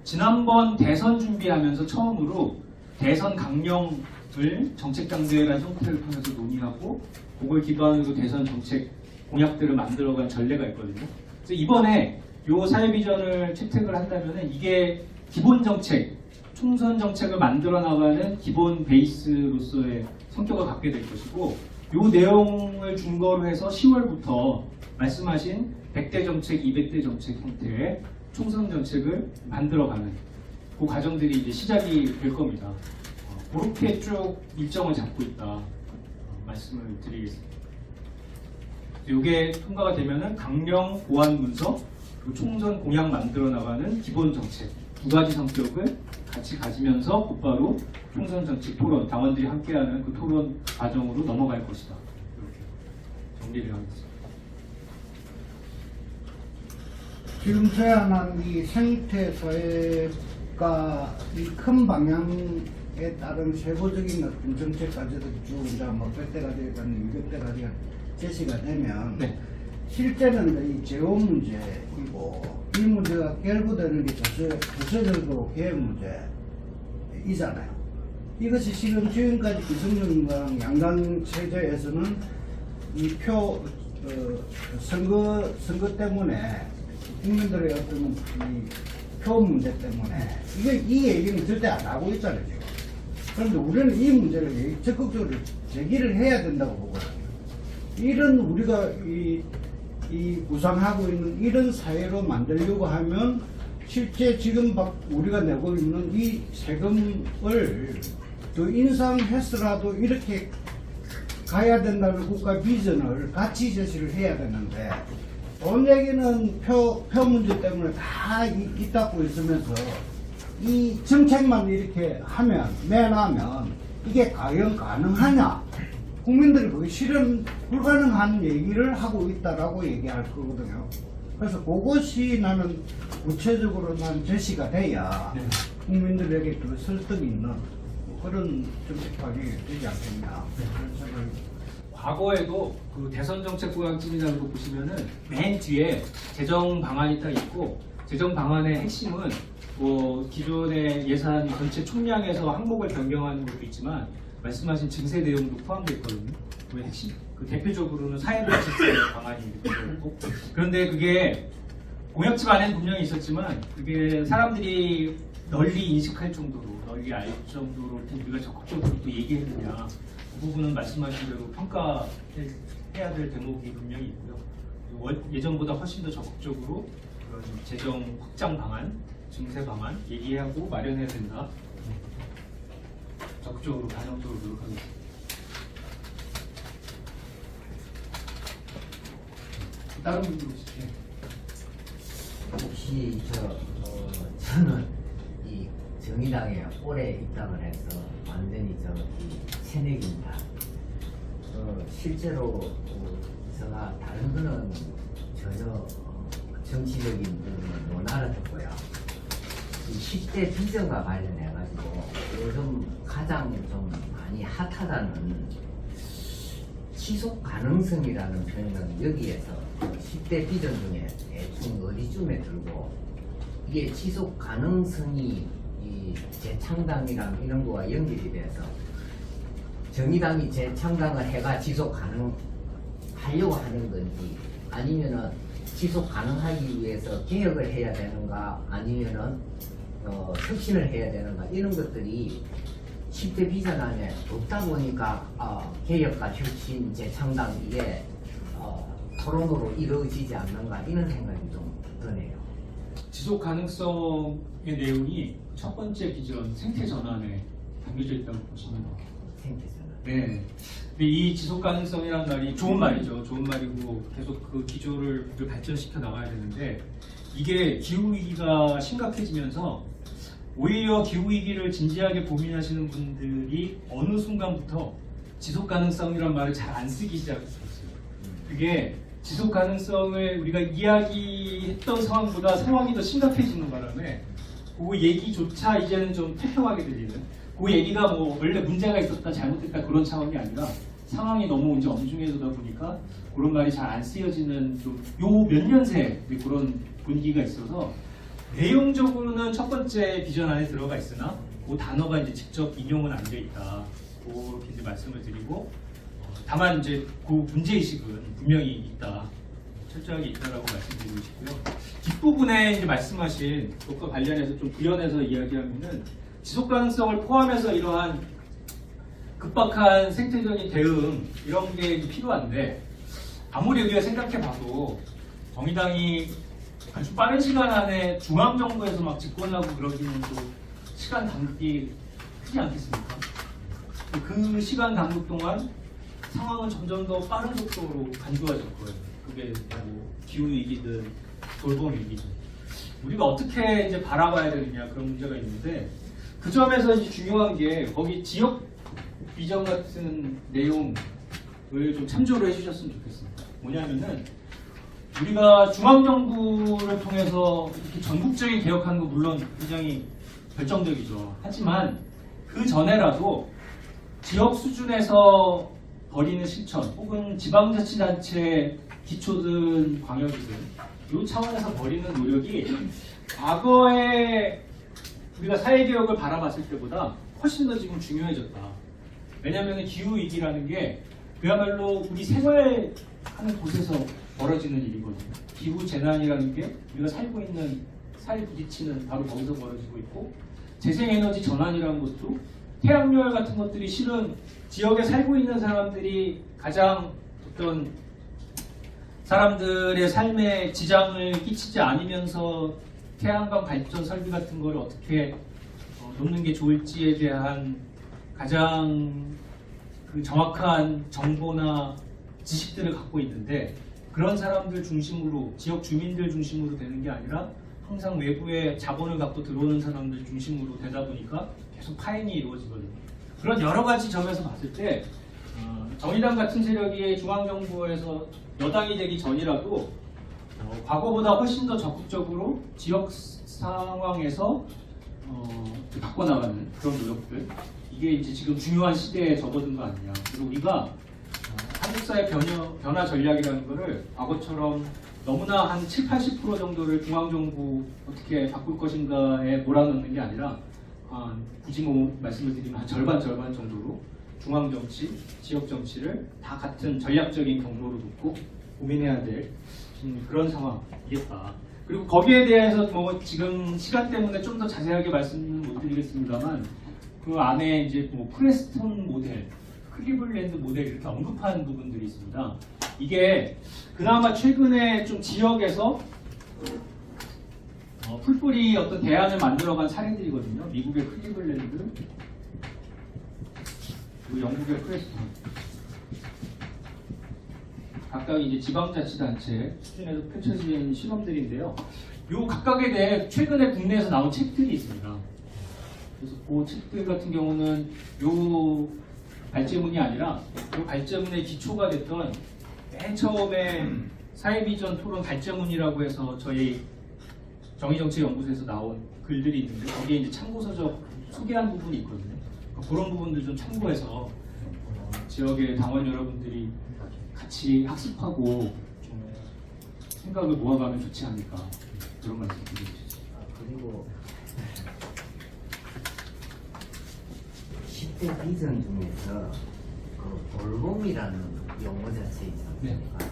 지난번 대선 준비하면서 처음으로 대선 강령을 정책당대회라는 형태를 통해서 논의하고, 그걸 기반으로 대선 정책 공약들을 만들어간 전례가 있거든요. 그래서 이번에 이 사회비전을 채택을 한다면 이게 기본 정책, 총선 정책을 만들어 나가는 기본 베이스로서의 성격을 갖게 될 것이고, 이 내용을 근거로 해서 10월부터 말씀하신 100대 정책, 200대 정책 형태의 총선 정책을 만들어가는 그 과정들이 이제 시작이 될 겁니다. 그렇게 쭉 일정을 잡고 있다 말씀을 드리겠습니다. 이게 통과가 되면은 강령 보완 문서, 그리고 총선 공약 만들어 나가는 기본 정책 두 가지 성격을 같이 가지면서 곧바로 총선 정책 토론, 당원들이 함께하는 그 토론 과정으로 넘어갈 것이다. 이렇게 정리를 하겠습니다. 지금 제안한 이 생태 사회가 이 큰 방향에 따른 세부적인 어떤 정책 과제들이 쭉 이제 뭐 100대가 되건 200대가 제시가 되면 네. 실제는 이 재원 문제이고, 이 문제가 결부되는 게 부서적으로 개혁 문제이잖아요. 이것이 지금 지금까지 기성정당 양당 체제에서는 이 선거 때문에 국민들의 어떤 이 표 문제 때문에 이 얘기는 절대 안 하고 있잖아요, 지금. 그런데 우리는 이 문제를 적극적으로 제기를 해야 된다고 보거든요. 이런 우리가 이 구상하고 있는 이런 사회로 만들려고 하면 실제 지금 우리가 내고 있는 이 세금을 더 인상해서라도 이렇게 가야 된다는 국가 비전을 같이 제시를 해야 되는데, 돈 얘기는 표 문제 때문에 다 있다고 있으면서 이 정책만 이렇게 매나면 이게 과연 가능하냐? 국민들이 그게 실현 불가능한 얘기를 하고 있다라고 얘기할 거거든요. 그래서 그것이 나는 구체적으로 제시가 돼야 네. 국민들에게 그 설득이 있는 그런 정책관이 되지 않겠냐. 그런 생각을. 과거에도 그 대선 정책 구역집이라는 거 보시면은 맨 뒤에 재정 방안이 딱 있고, 재정 방안의 핵심은 뭐 기존의 예산 전체 총량에서 항목을 변경하는 것도 있지만 말씀하신 증세 내용도 포함되어 있거든요. 그 핵심, 그 대표적으로는 사회적 질서 방안이 있고, 그런데 그게 공약집 안에는 분명히 있었지만 그게 사람들이 널리 인식할 정도로, 널리 알 정도로 우리가 적극적으로 또 얘기했느냐, 그 부분은 말씀하신 대로 평가해야 될 대목이 분명히 있고요. 예전보다 훨씬 더 적극적으로 그런 재정 확장 방안, 증세 방안 얘기하고 마련해야 된다. 적극적으로 반영적으로 노력하겠습니다. 다른 분들 있으세요? 혹시 저는 이 정의당에 오래 입당을 해서 완전히 이 새내기입니다. 실제로 제가 다른 거는 전혀 정치적인 부분은 못 알아듣고요. 이 10대 비전과 관련해가지고 요즘 가장 좀 많이 핫하다는 지속 가능성이라는 표현은 여기에서 10대 비전 중에 대충 어디쯤에 들고, 이게 지속 가능성이 이 재창당이랑 이런 거와 연결이 돼서 정의당이 재창당을 해가 지속 가능하려고 하는 건지, 아니면은 지속 가능하기 위해서 개혁을 해야 되는가, 아니면은 혁신을 해야 되는가, 이런 것들이 10대 비전 안에 없다 보니까 개혁과 혁신, 재창당 이게 토론으로 이루어지지 않는가, 이런 생각이 좀 드네요. 지속 가능성의 내용이 첫 번째 비전 생태 전환에 담겨져 있다고 보시면 생태전환. 네. 근데 이 지속 가능성이라는 말이 좋은 말이죠. 좋은 말이고 계속 그 기조를 발전시켜 나가야 되는데 이게 기후 위기가 심각해지면서 오히려 기후 위기를 진지하게 고민하시는 분들이 어느 순간부터 지속 가능성이란 말을 잘 안 쓰기 시작했어요. 그게 지속 가능성을 우리가 이야기했던 상황보다 상황이 더 심각해지는 바람에 그 얘기조차 이제는 좀 태평하게 들리는, 그 얘기가 뭐 원래 문제가 있었다 잘못됐다 그런 상황이 아니라 상황이 너무 이제 엄중해지다 보니까 그런 말이 잘 안 쓰여지는 좀 요 몇 년 새 그런 분위기가 있어서 내용적으로는 첫 번째 비전 안에 들어가 있으나 그 단어가 이제 직접 인용은 안 돼 있다. 그렇게 이제 말씀을 드리고 다만 이제 그 문제의식은 분명히 있다. 철저하게 있다라고 말씀드리고 싶고요. 뒷부분에 이제 말씀하신 그것과 관련해서 좀 구현해서 이야기하면은 지속 가능성을 포함해서 이러한 급박한 생태적인 대응 이런 게 필요한데 아무리 우리가 생각해봐도 정의당이 아주 빠른 시간 안에 중앙정부에서 막 집권하고 그러기는 또 시간 단축이 크지 않겠습니까? 그 시간 단축 동안 상황은 점점 더 빠른 속도로 간주해질 거예요. 그게 뭐 기후 위기든 돌봄 위기든 우리가 어떻게 이제 바라봐야 되느냐 그런 문제가 있는데 그 점에서 이제 중요한 게 거기 지역 비전 같은 내용을 좀 참조를 해주셨으면 좋겠습니다. 뭐냐면은 우리가 중앙정부를 통해서 이렇게 전국적인 개혁하는 거 물론 굉장히 결정적이죠. 하지만 그 전에라도 지역 수준에서 벌이는 실천 혹은 지방자치단체 기초든 광역이든 이 차원에서 벌이는 노력이 과거에 우리가 사회개혁을 바라봤을 때보다 훨씬 더 지금 중요해졌다. 왜냐하면 기후위기라는 게 그야말로 우리 생활하는 곳에서 벌어지는 일이거든요. 기후재난이라는 게 우리가 살고 있는 살이 부딪히는 바로 거기서 벌어지고 있고 재생에너지 전환이라는 것도 태양열 같은 것들이 실은 지역에 살고 있는 사람들이 가장 어떤 사람들의 삶에 지장을 끼치지 않으면서 태양광 발전 설비 같은 걸 어떻게 놓는 게 좋을지에 대한 가장 그 정확한 정보나 지식들을 갖고 있는데 그런 사람들 중심으로 지역 주민들 중심으로 되는 게 아니라 항상 외부의 자본을 갖고 들어오는 사람들 중심으로 되다 보니까 계속 파행이 이루어지거든요. 그런 여러 가지 점에서 봤을 때 정의당 같은 세력이 중앙정부에서 여당이 되기 전이라도 과거보다 훨씬 더 적극적으로 지역 상황에서 바꿔나가는 그런 노력들 이게 이제 지금 중요한 시대에 접어든 거 아니냐. 그리고 우리가 한국 사회 변화 전략이라는 거를 과거처럼 너무나 한 7, 80% 정도를 중앙정부 어떻게 바꿀 것인가에 몰아넣는 게 아니라 굳이 뭐 말씀을 드리면 한 절반 정도로 중앙정치, 지역정치를 다 같은 전략적인 경로로 놓고 고민해야 될 그런 상황이겠다. 그리고 거기에 대해서 뭐 지금 시간 때문에 좀 더 자세하게 말씀은 못 드리겠습니다만 그 안에 이제 뭐 프레스턴 모델, 클리블랜드 모델 이렇게 언급하는 부분들이 있습니다. 이게 그나마 최근에 좀 지역에서 풀뿌리 어떤 대안을 만들어간 사례들이거든요. 미국의 클리블랜드, 그리고 영국의 프레스턴. 각각 이제 지방자치단체 수준에서 펼쳐진 실험들인데요. 요 각각에 대해 최근에 국내에서 나온 책들이 있습니다. 그래서 그 책들 같은 경우는 요 발제문이 아니라 요 발제문의 기초가 됐던 맨 처음에 사회비전 토론 발제문이라고 해서 저희 정의정치연구소에서 나온 글들이 있는데 거기에 이제 참고서적 소개한 부분이 있거든요. 그런 부분들 좀 참고해서 지역의 당원 여러분들이 같이 학습하고 좀 생각을 모아가면 좋지 않을까 그런 말씀 드리겠습니다. 그리고 10대 비전 중에서 그 돌봄이라는 용어 자체 있지 않습니까? 네.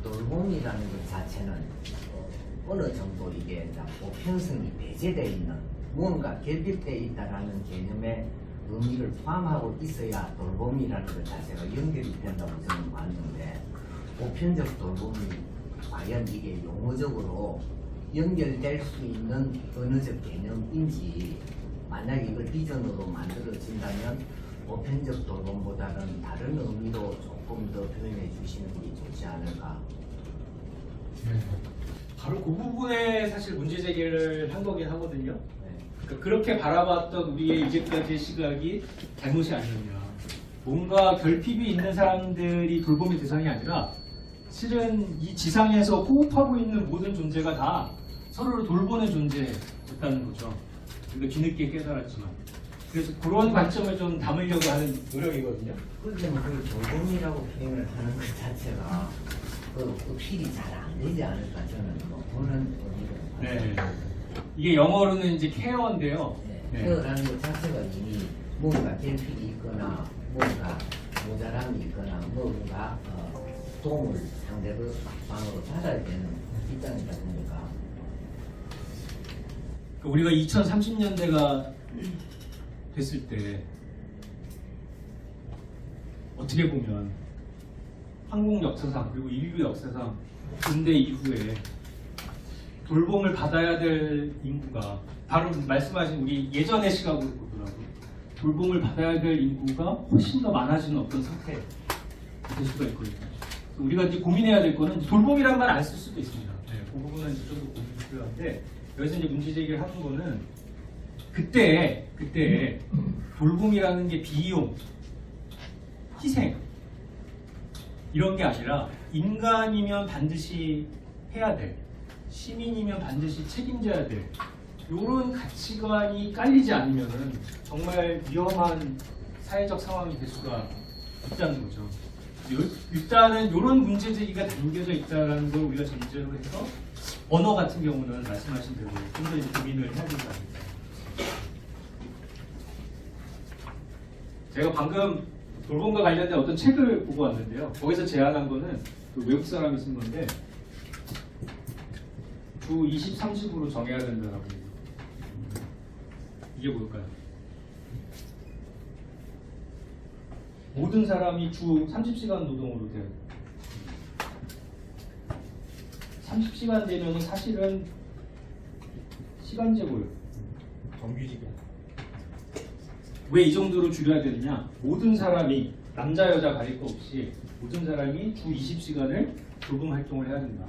돌봄이라는 것 자체는 어느 정도 이게 보편성이 배제되어 있는 무언가 결핍되어 있다라는 개념의 의미를 포함하고 있어야 돌봄이라는 것 자체가 연결이 된다고 저는 봤는데 보편적 돌봄이 과연 이게 용어적으로 연결될 수 있는 언어적 개념인지 만약에 이걸 비전으로 만들어진다면 보편적 돌봄보다는 다른 의미로 조금 더 표현해 주시는 게 좋지 않을까. 바로 그 부분에 사실 문제 제기를 한 거긴 하거든요. 네. 그러니까 그렇게 바라봤던 우리의 이제까지의 시각이 잘못이 아니었냐. 뭔가 결핍이 있는 사람들이 돌봄의 대상이 아니라 실은 이 지상에서 호흡하고 있는 모든 존재가 다 서로를 돌보는 존재였다는 거죠. 우리가 뒤늦게 깨달았지만. 그래서 그런 관점을 좀 담으려고 하는 노력이거든요. 그런데 그 돌봄이라고 표현을 하는 것 자체가 그 어필이 잘 안 되지 않을까 저는 뭐 보는 의미로. 네. 이게 영어로는 이제 케어인데요. 네. 케어라는 것 자체가 이미 뭔가 결핍이 있거나 뭔가 모자람이 있거나 뭔가 도움을 상대방으로 받아야 되는 입장이다 보니까. 우리가 2030년대가 됐을 때 어떻게 보면 한국 역사상 그리고 인류 역사상 근대 이후에 돌봄을 받아야 될 인구가 바로 말씀하신 우리 예전의 시각으로 보더라도 돌봄을 받아야 될 인구가 훨씬 더 많아지는 어떤 상태가 될 수가 있거든요. 우리가 이제 고민해야 될 거는 돌봄이란 말 안 쓸 수도 있습니다. 네, 그 부분은 이제 좀 고민이 필요한데 여기서 이제 문제 제기를 하는 거는 그때 돌봄이라는 게 비용, 희생 이런 게 아니라 인간이면 반드시 해야 될, 시민이면 반드시 책임져야 될 이런 가치관이 깔리지 않으면은 정말 위험한 사회적 상황이 될 수가 있다는 거죠. 일단은 이런 문제 제기가 담겨져 있다는 걸 우리가 전제로 해서 언어 같은 경우는 말씀하신 대로 좀 더 이제 고민을 해야 된다는 거죠. 제가 방금 돌봄과 관련된 어떤 책을 보고 왔는데요. 거기서 제안한 거는 그 외국 사람이 쓴 건데 주 20, 30으로 정해야 된다라고. 이게 뭘까요? 모든 사람이 주 30시간 노동으로 돼요. 30시간 되면 사실은 시간제고요. 정규직이야. 왜 이 정도로 줄여야 되느냐? 모든 사람이 남자 여자 가릴 거 없이 모든 사람이 주 20시간을 돌봄 활동을 해야 된다.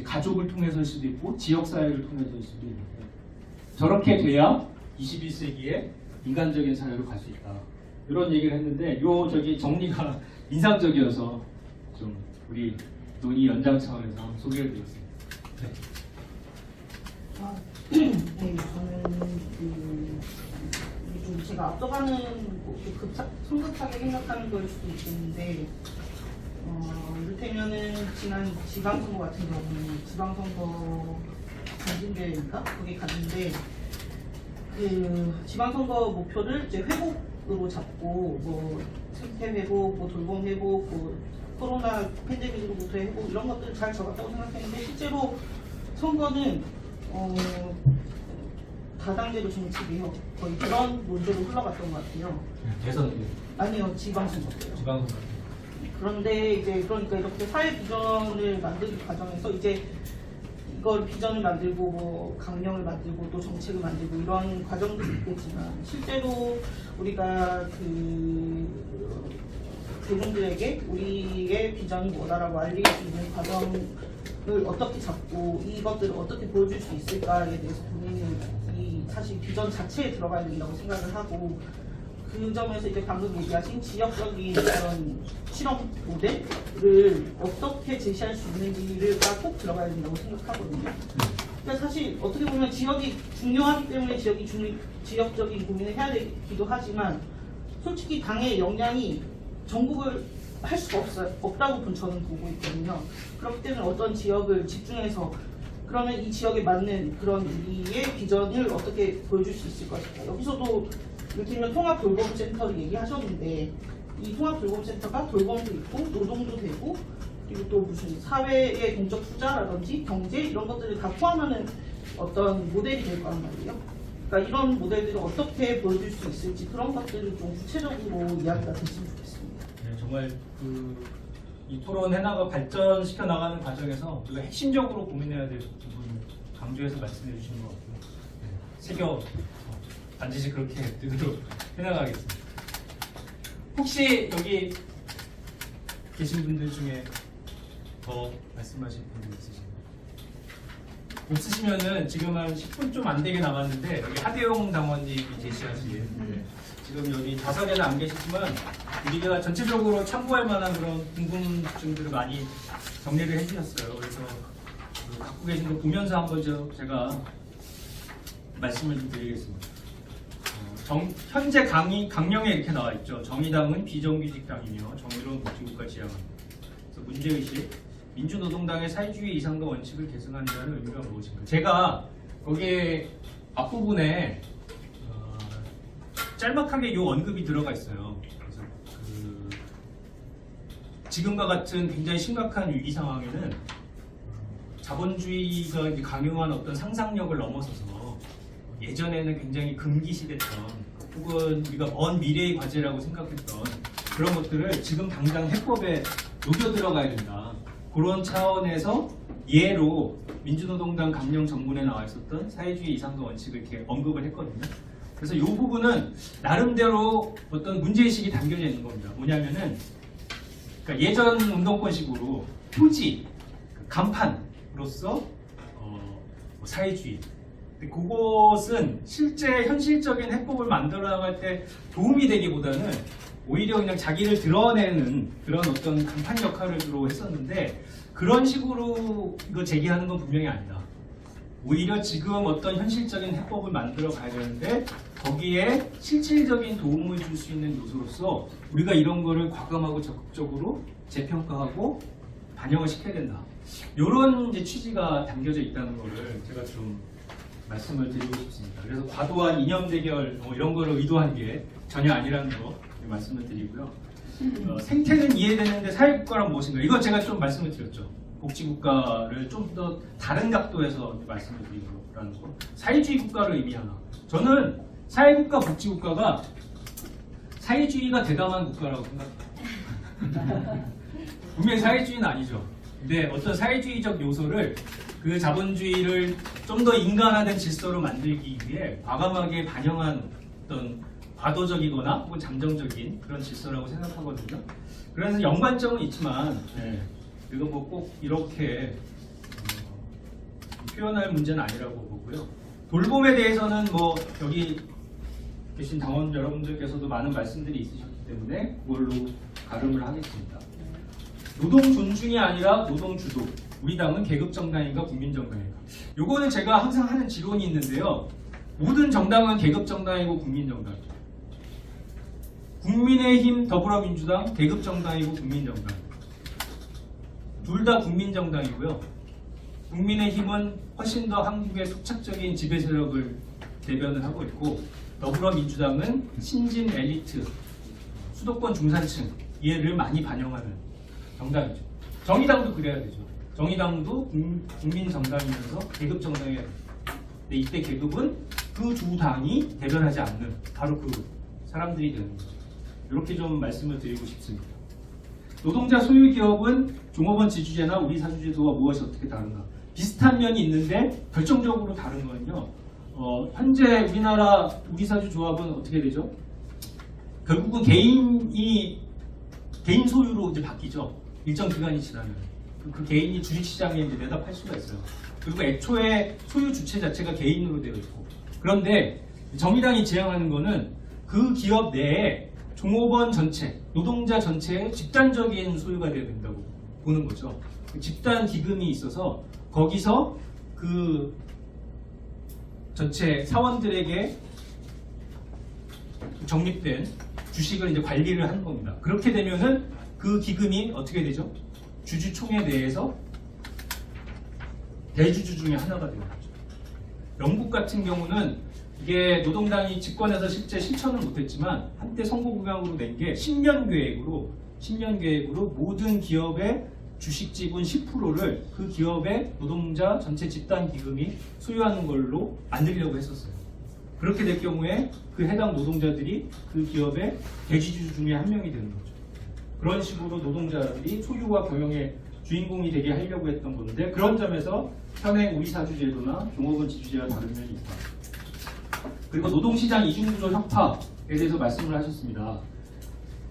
가족을 통해서일 수도 있고 지역사회를 통해서일 수도 있는데 저렇게 돼야 21세기에 인간적인 사회로 갈 수 있다. 이런 얘기를 했는데 저기 정리가 인상적이어서 좀 우리 논의 연장 차원에서 한번 소개를 드렸습니다. 네. 네, 저는 좀 제가 앞서가는 성급하게 생각하는 걸 수도 있겠는데 이를테면은 지난 지방선거 같은 경우는 지방선거 간증대회니까 거기 갔는데 그 지방선거 목표를 이제 회복으로 잡고 뭐 생태 회복, 뭐 돌봄 회복, 뭐 코로나 팬데믹으로부터의 회복 이런 것들을 잘 적었다고 생각했는데 실제로 선거는 다당제로 정치개혁 거의 그런 논조로 흘러갔던 것 같아요. 대선 아니요, 지방선거요. 지방선거. 그런데 이제 그러니까 이렇게 사회 비전을 만드는 과정에서 이제 이걸 비전을 만들고 뭐 강령을 만들고 또 정책을 만들고 이런 과정들이 있겠지만 실제로 우리가 그 대중들에게 우리의 비전이 뭐다라고 알릴 수 있는 과정을 어떻게 잡고 이것들을 어떻게 보여줄 수 있을까에 대해서 본인이 사실 비전 자체에 들어가야 된다고 생각을 하고 그 점에서 이제 방금 얘기하신 지역적인 그런 실험 모델을 어떻게 제시할 수 있는지가 꼭 들어가야 된다고 생각하거든요. 그러니까 사실 어떻게 보면 지역이 중요하기 때문에 지역적인 고민을 해야 되기도 하지만 솔직히 당의 역량이 전국을 할 수가 없다고 저는 보고 있거든요. 그렇기 때문에 어떤 지역을 집중해서 그러면 이 지역에 맞는 그런 우리의 비전을 어떻게 보여줄 수 있을 것인가. 여기서도 이를테면 통합돌봄센터를 얘기하셨는데 이 통합돌봄센터가 돌봄도 있고 노동도 되고 그리고 또 무슨 사회의 공적 투자라든지 경제 이런 것들을 다 포함하는 어떤 모델이 될 거란 말이에요. 그러니까 이런 모델들을 어떻게 보여줄 수 있을지 그런 것들을 좀 구체적으로 이야기가 됐으면 좋겠습니다. 네, 정말 이 토론 해나가 발전시켜 나가는 과정에서 우리가 핵심적으로 고민해야 될 부분 강조해서 말씀해 주신 것 같고요. 네, 새겨 반드시 그렇게 되도록 해나가겠습니다. 혹시 여기 계신 분들 중에 더 말씀하실 분들 있으신가요? 없으시면은 지금 한 10분 좀 안 되게 남았는데 여기 하대용 당원님이 제시하신 지금 여기 다석에는 안 계시지만 우리가 전체적으로 참고할 만한 그런 궁금증들을 많이 정리를 해주셨어요. 그래서 그 갖고 계신 거 보면서 한번 제가 말씀을 좀 드리겠습니다. 현재 강령에 이렇게 나와 있죠. 정의당은 비정규직 당이며 정의로운 복지국가 지향합니다. 그래서 문제의식, 민주노동당의 사회주의 이상도 원칙을 계승한다는 의미가 무엇인가? 제가 거기에 앞부분에 짤막하게 이 언급이 들어가 있어요. 그래서 지금과 같은 굉장히 심각한 위기 상황에는 자본주의가 이제 강요한 어떤 상상력을 넘어서서 예전에는 굉장히 금기시됐던 혹은 우리가 먼 미래의 과제라고 생각했던 그런 것들을 지금 당장 해법에 녹여 들어가야 된다. 그런 차원에서 예로 민주노동당 강령 전문에 나와 있었던 사회주의 이상도 원칙을 이렇게 언급을 했거든요. 그래서 이 부분은 나름대로 어떤 문제의식이 담겨져 있는 겁니다. 뭐냐면은 그러니까 예전 운동권식으로 표지, 간판으로서 사회주의. 그것은 실제 현실적인 해법을 만들어 나갈 때 도움이 되기보다는 오히려 그냥 자기를 드러내는 그런 어떤 간판 역할을 주로 했었는데 그런 식으로 이거 제기하는 건 분명히 아니다. 오히려 지금 어떤 현실적인 해법을 만들어 가야 되는데 거기에 실질적인 도움을 줄 수 있는 요소로서 우리가 이런 거를 과감하고 적극적으로 재평가하고 반영을 시켜야 된다. 이런 이제 취지가 담겨져 있다는 거를 제가 좀 말씀을 드리고 싶습니다. 그래서 과도한 이념 대결 이런 거를 의도한 게 전혀 아니라는 거 말씀을 드리고요. 생태는 이해되는데 사회국가란 무엇인가? 이거 제가 좀 말씀을 드렸죠. 복지국가를 좀 더 다른 각도에서 말씀을 드리라는 거. 사회주의 국가를 의미하나? 저는 사회국가, 복지국가가 사회주의가 대담한 국가라고 생각합니다. 분명히 사회주의는 아니죠. 근데 어떤 사회주의적 요소를 그 자본주의를 좀 더 인간화된 질서로 만들기 위해 과감하게 반영한 어떤 과도적이거나 혹은 잠정적인 그런 질서라고 생각하거든요. 그래서 연관점은 있지만 이거 뭐 꼭 이렇게 표현할 문제는 아니라고 보고요. 돌봄에 대해서는 뭐 여기 계신 당원 여러분들께서도 많은 말씀들이 있으셨기 때문에 그걸로 가름을 하겠습니다. 노동 존중이 아니라 노동 주도. 우리 당은 계급 정당인가 국민 정당인가? 요거는 제가 항상 하는 지론이 있는데요. 모든 정당은 계급 정당이고 국민 정당이죠. 국민의힘, 더불어민주당 계급 정당이고 국민 정당. 둘 다 국민 정당이고요. 국민의힘은 훨씬 더 한국의 속착적인 지배 세력을 대변을 하고 있고 더불어민주당은 신진 엘리트, 수도권 중산층 이해를 많이 반영하는 정당이죠. 정의당도 그래야 되죠. 정의당도 국민 정당이면서 계급 정당이어야 돼요. 근데 이때 계급은 그 두 당이 대변하지 않는 바로 그 사람들이 되는 거죠. 이렇게 좀 말씀을 드리고 싶습니다. 노동자 소유 기업은 종업원 지주제나 우리 사주제도와 무엇이 어떻게 다른가? 비슷한 면이 있는데 결정적으로 다른 거는요. 현재 우리나라 우리사주 조합은 어떻게 되죠? 결국은 개인 소유로 이제 바뀌죠. 일정 기간이 지나면 그 개인이 주식시장에 이제 내다 팔 수가 있어요. 그리고 애초에 소유 주체 자체가 개인으로 되어 있고. 그런데 정의당이 지향하는 거는 그 기업 내에 종업원 전체, 노동자 전체의 집단적인 소유가 되어야 된다고 보는 거죠. 집단 기금이 있어서 거기서 그 전체 사원들에게 적립된 주식을 이제 관리를 하는 겁니다. 그렇게 되면은 그 기금이 어떻게 되죠? 주주총회 내에서 대주주 중에 하나가 되는 거죠. 영국 같은 경우는 이게 노동당이 집권해서 실제 실천은 못했지만 한때 선거구강으로 낸 게 10년 계획으로 모든 기업의 주식 지분 10%를 그 기업의 노동자 전체 집단 기금이 소유하는 걸로 만들려고 했었어요. 그렇게 될 경우에 그 해당 노동자들이 그 기업의 대주주 중에 한 명이 되는 거죠. 그런 식으로 노동자들이 소유와 경영의 주인공이 되게 하려고 했던 건데 그런 점에서 현행 우리 사주제도나 종업원 지주제와 다른 면이 있다. 그리고 노동시장 이중구조 혁파에 대해서 말씀을 하셨습니다.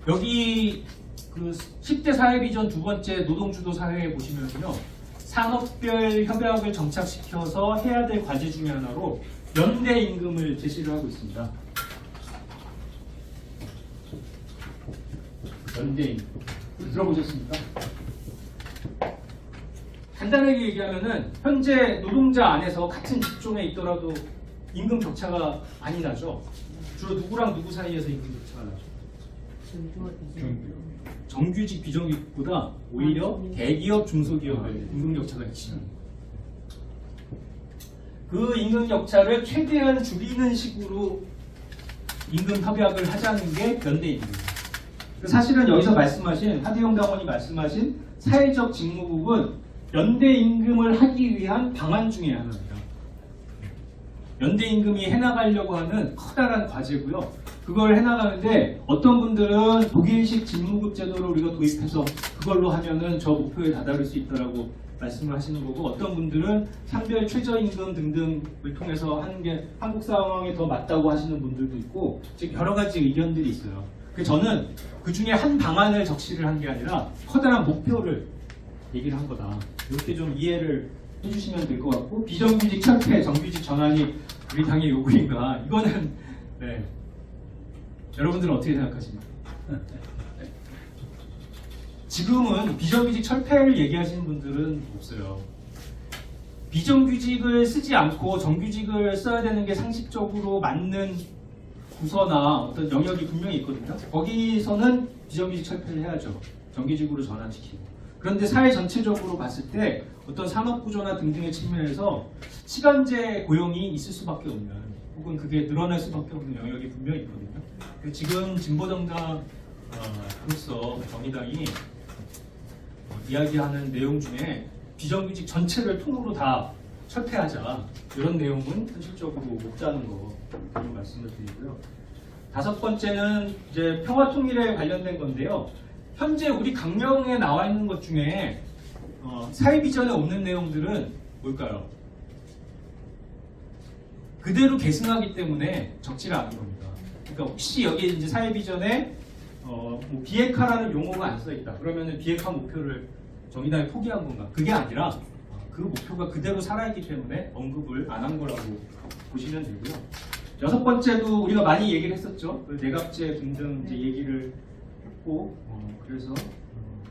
여기 그 10대 사회비전 두 번째 노동주도 사회에 보시면요, 산업별 협약을 정착시켜서 해야 될 과제 중에 하나로 연대 임금을 제시를 하고 있습니다. 연대 임금 들어보셨습니까? 간단하게 얘기하면은 현재 노동자 안에서 같은 직종에 있더라도 임금 격차가 많이 나죠. 주로 누구랑 누구 사이에서 임금 격차가 나죠. 정규직 비정규직보다 오히려 대기업 중소기업의 임금 격차가 있죠. 그 임금 격차를 최대한 줄이는 식으로 임금 협약을 하자는 게 연대 임금입니다. 사실은 여기서 말씀하신 하대영 당원이 말씀하신 사회적 직무국은 연대 임금을 하기 위한 방안 중에 하나입니다. 연대 임금이 해나가려고 하는 커다란 과제고요. 그걸 해나가는데 어떤 분들은 독일식 직무급 제도를 우리가 도입해서 그걸로 하면은 저 목표에 다다를 수 있다라고 말씀을 하시는 거고, 어떤 분들은 상별 최저임금 등등을 통해서 하는 게 한국 상황에 더 맞다고 하시는 분들도 있고, 즉 여러 가지 의견들이 있어요. 저는 그 중에 한 방안을 적시를 한 게 아니라 커다란 목표를 얘기를 한 거다. 이렇게 좀 이해를 해주시면 될 것 같고, 비정규직 철폐, 정규직 전환이 우리 당의 요구인가? 이거는 네. 여러분들은 어떻게 생각하십니까? 지금은 비정규직 철폐를 얘기하시는 분들은 없어요. 비정규직을 쓰지 않고 정규직을 써야 되는 게 상식적으로 맞는 부서나 어떤 영역이 분명히 있거든요. 거기서는 비정규직 철폐를 해야죠. 정규직으로 전환시키고. 그런데 사회 전체적으로 봤을 때 어떤 산업구조나 등등의 측면에서 시간제 고용이 있을 수밖에 없는, 혹은 그게 늘어날 수밖에 없는 영역이 분명히 있거든요. 지금 진보정당으로서 정의당이 이야기하는 내용 중에 비정규직 전체를 통으로 다 철폐하자, 이런 내용은 현실적으로 없다는 거 그런 말씀을 드리고요. 다섯 번째는 이제 평화통일에 관련된 건데요. 현재 우리 강령에 나와 있는 것 중에 사회비전에 없는 내용들은 뭘까요? 그대로 계승하기 때문에 적지가 않은 겁니다. 그러니까 혹시 여기 이제 사회비전에 뭐 비핵화라는 용어가 안 써 있다. 그러면은 비핵화 목표를 정의당이 포기한 건가? 그게 아니라 그 목표가 그대로 살아있기 때문에 언급을 안 한 거라고 보시면 되고요. 여섯 번째도 우리가 많이 얘기를 했었죠. 그 내각제 등등 이제 얘기를 했고, 그래서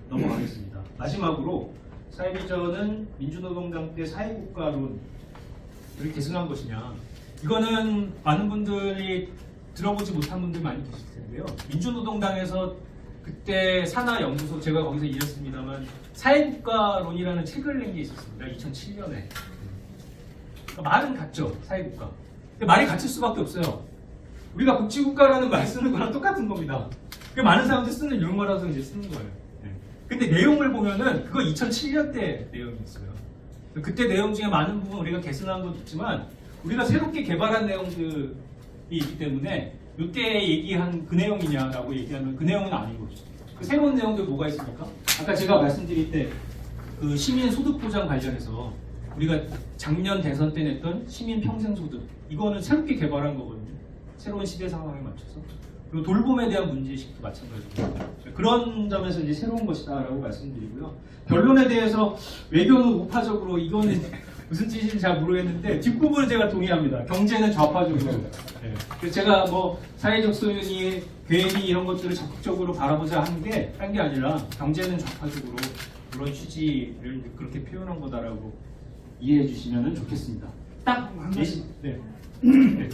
넘어가겠습니다. 마지막으로 사회비전은 민주노동당 때 사회국가론을 계승한 것이냐? 이거는 많은 분들이 들어보지 못한 분들 많이 계실 텐데요. 민주노동당에서 그때 산하연구소, 제가 거기서 일했습니다만, 사회국가론이라는 책을 낸 게 있었습니다. 2007년에. 그러니까 말은 같죠, 사회국가. 근데 말이 같을 수밖에 없어요. 우리가 복지국가라는 말 쓰는 거랑 똑같은 겁니다. 많은 사람들이 쓰는 용어라서 이제 쓰는 거예요. 근데 내용을 보면은 그거 2007년대 내용이었어요. 그때 내용 중에 많은 부분 우리가 개선한 것도 있지만, 우리가 새롭게 개발한 내용들이 있기 때문에 이때 얘기한 그 내용이냐라고 얘기하면 그 내용은 아닌 거죠. 그 새로운 내용들 뭐가 있습니까? 아까 제가 말씀드릴 때 그 시민 소득 보장 관련해서 우리가 작년 대선 때 냈던 시민 평생 소득, 이거는 새롭게 개발한 거거든요. 새로운 시대 상황에 맞춰서. 그리고 돌봄에 대한 문제의식도 마찬가지고, 그런 점에서 이제 새로운 것이다라고 말씀드리고요. 변론에 대해서 외교는 우파적으로, 이거는 무슨 뜻인지 잘 모르겠는데 뒷부분은 제가 동의합니다. 경제는 좌파적으로. 네. 그래서 제가 뭐 사회적 소윤이, 괴리 이런 것들을 적극적으로 바라보자 하는 게 딴 게 아니라 경제는 좌파적으로 그런 취지를 그렇게 표현한 거다라고 이해해 주시면 좋겠습니다. 딱 네. 네.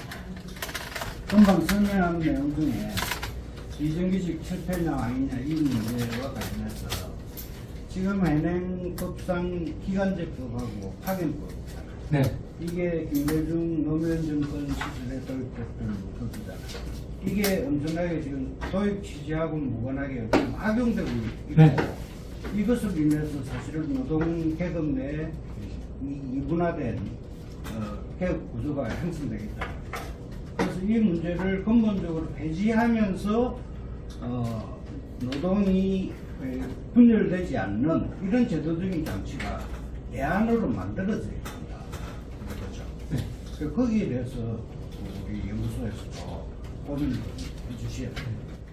금방 설명한 내용 중에 비정규직 철폐냐 아니냐 이 문제와 관련해서 지금 현행법상 기간제법하고 파견법, 네. 이게 김대중 노무현 정권 시절에 도입됐던 법이잖아요. 이게 엄청나게 지금 도입 취지하고는 무관하게 지금 악용되고 있고, 네. 이것을 인해서 사실은 노동계급 내에 이분화된 계급 구조가 형성되겠다. 그래서 이 문제를 근본적으로 배제하면서 노동이 분열되지 않는 이런 제도적인 장치가 대안으로 만들어져야 된다. 그렇죠. 네. 거기에 대해서 우리 연구 검수해서 좀 고민을 좀 해주셔야 돼요.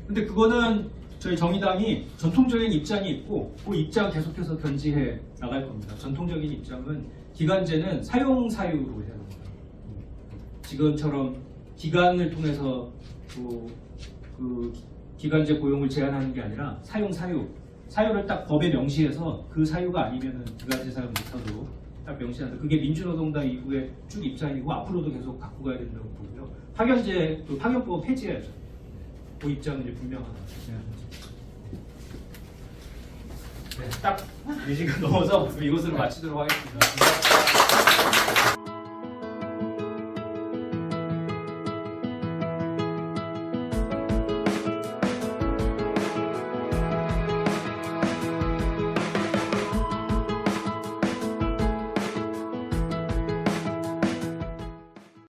근데 그거는 저희 정의당이 전통적인 입장이 있고 그 입장 계속해서 견지해 나갈 겁니다. 전통적인 입장은 기간제는 사용 사유로 해야 됩니다. 지금처럼 기간을 통해서 그 기간제 고용을 제한하는 게 아니라 사용 사유를 딱 법에 명시해서 그 사유가 아니면은 기간제 사용 못하도록 딱 명시한다. 그게 민주노동당 이후의 쭉 입장이고 앞으로도 계속 갖고 가야 된다고 보고요. 파견제 그 파견법 폐지해야죠. 그 입장은 이제 분명하다 생각합니다. 네, 딱 4시간 넘어서 이것으로 마치도록 하겠습니다.